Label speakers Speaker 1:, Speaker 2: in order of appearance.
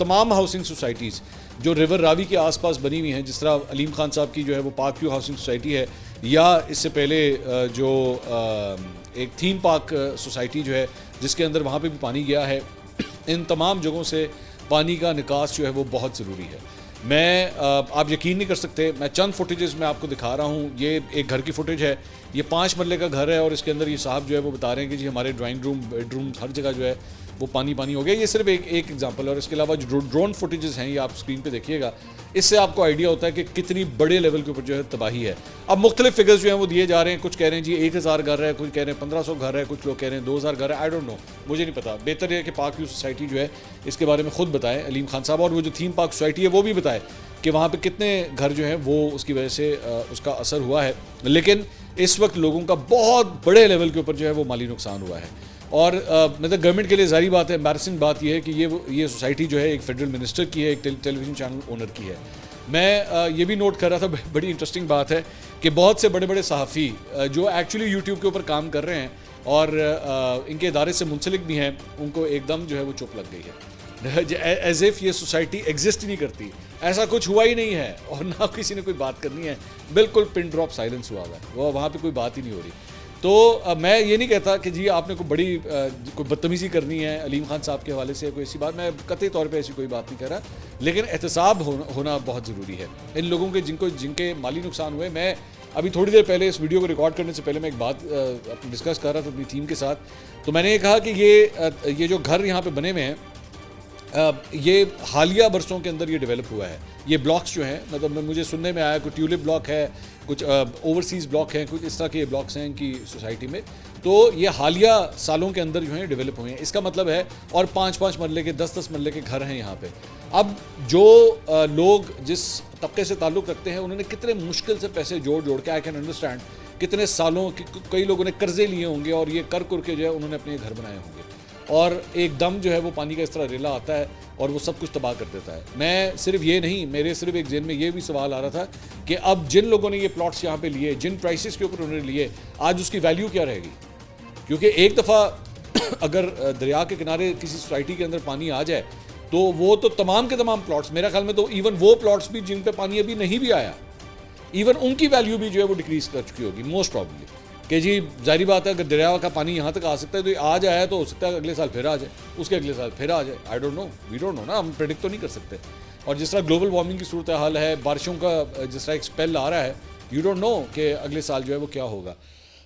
Speaker 1: तमाम housing societies जो river Ravi के आसपास बनी हुई हैं, जिस तरह अलीम खान साहब की जो है वो पार्क व्यू हाउसिंग सोसाइटी है, या इससे पहले जो एक थीम पार्क सोसाइटी जो है जिसके अंदर वहाँ पे भी पानी गया है, इन तमाम जगहों से पानी का निकास जो है वो बहुत ज़रूरी है। आप यकीन नहीं कर सकते, मैं चंद फुटेजेस में आपको दिखा रहा हूँ। ये एक घर की फुटेज है, ये 5 मरले का घर है और इसके अंदर ये साहब जो है वो बता रहे हैं कि जी हमारे ड्राइंग रूम, बेडरूम, हर जगह जो है वो पानी पानी हो गया। ये सिर्फ एक एग्जांपल है, और इसके अलावा जो ड्रोन फुटेजेस हैं ये आप स्क्रीन पे देखिएगा, इससे आपको आइडिया होता है कि कितनी बड़े लेवल के ऊपर जो है तबाही है। अब मुख्तलिफ फिगर्स जो हैं वो दिए जा रहे हैं, कुछ कह रहे हैं जी 1000 घर है, कुछ कह रहे हैं 1500 घर है, कुछ लोग कह रहे हैं 2000 घर है। आई डोंट नो, मुझे नहीं पता। बेहतर है कि पार्क व्यू सोसाइटी जो है इसके बारे में खुद बताएं अलीम खान साहब, और वो जो थीम पार्क सोसाइटी है वो भी बताए कि वहाँ पे कितने घर जो हैं वो उसकी वजह से उसका असर हुआ है। लेकिन इस वक्त लोगों का बहुत बड़े लेवल के ऊपर जो है वो माली नुकसान हुआ है, और मतलब गवर्नमेंट के लिए जारी बात है, एम्बैरसिंग बात यह है कि ये सोसाइटी जो है एक फेडरल मिनिस्टर की है, एक टेलीविज़न चैनल ओनर की है। मैं ये भी नोट कर रहा था, बड़ी इंटरेस्टिंग बात है कि बहुत से बड़े बड़े सहाफ़ी जो एक्चुअली यूट्यूब के ऊपर काम कर रहे हैं और इनके इदारे से मुंसलिक भी हैं, उनको एकदम जो है वो चुप लग गई है, एज इफ़ ये सोसाइटी एग्जिस्ट ही नहीं करती। ऐसा कुछ हुआ ही नहीं है और ना किसी ने कोई बात करनी है, बिल्कुल पिन ड्रॉप साइलेंस हुआ हुआ है, वो वहाँ पे कोई बात ही नहीं हो रही। तो मैं ये नहीं कहता कि जी आपने कोई बड़ी कोई बदतमीज़ी करनी है अलीम खान साहब के हवाले से, कोई ऐसी बात, मैं कतई तौर पे ऐसी कोई बात नहीं कर रहा, लेकिन एहतसाब होना बहुत ज़रूरी है इन लोगों के जिनके माली नुकसान हुए। मैं अभी थोड़ी देर पहले इस वीडियो को रिकॉर्ड करने से पहले मैं एक बात डिस्कस कर रहा था अपनी टीम के साथ, तो मैंने ये कहा कि ये जो घर यहाँ पर बने हुए हैं, ये हालिया बरसों के अंदर ये डेवलप हुआ है। ये ब्लॉक्स जो हैं, मतलब मुझे सुनने में आया कुछ ट्यूलिप ब्लॉक है, कुछ ओवरसीज़ ब्लॉक हैं, कुछ इस तरह के ब्लॉक्स हैं इनकी सोसाइटी में। तो ये हालिया सालों के अंदर जो हैं डेवलप हुए हैं, इसका मतलब है, और 5-5 मरले के 10-10 मरले के घर हैं यहाँ पे। अब जो लोग जिस तबके से ताल्लुक़ रखते हैं, उन्होंने कितने मुश्किल से पैसे जोड़ के, आई कैन अंडरस्टैंड, कितने सालों कई लोगों ने कर्जे लिए होंगे और ये कर के जो है उन्होंने अपने घर बनाए होंगे, और एकदम जो है वो पानी का इस तरह रेला आता है और वो सब कुछ तबाह कर देता है। मैं सिर्फ ये नहीं, मेरे सिर्फ एक जेन में ये भी सवाल आ रहा था कि अब जिन लोगों ने ये प्लॉट्स यहाँ पे लिए, जिन प्राइसेस के ऊपर उन्होंने लिए, आज उसकी वैल्यू क्या रहेगी? क्योंकि एक दफ़ा अगर दरिया के किनारे किसी सोसाइटी के अंदर पानी आ जाए तो वो तो तमाम के तमाम प्लॉट्स, मेरे ख्याल में तो इवन वो प्लॉट्स भी जिन पे पानी अभी नहीं भी आया, इवन उनकी वैल्यू भी जो है वो डिक्रीज़ कर चुकी होगी मोस्ट प्रॉब्ली। कि जी जाहिर बात है, अगर दरिया का पानी यहाँ तक आ सकता है तो आज आया तो हो सकता है अगले साल फिर आ जाए, उसके अगले साल फिर आ जाए। I don't know, we don't know ना, हम प्रेडिक्ट तो नहीं कर सकते। और जिस तरह ग्लोबल वार्मिंग की सूरत हाल है, बारिशों का जिस तरह एक स्पेल आ रहा है, यू डोंट नो कि अगले साल जो है वो क्या होगा।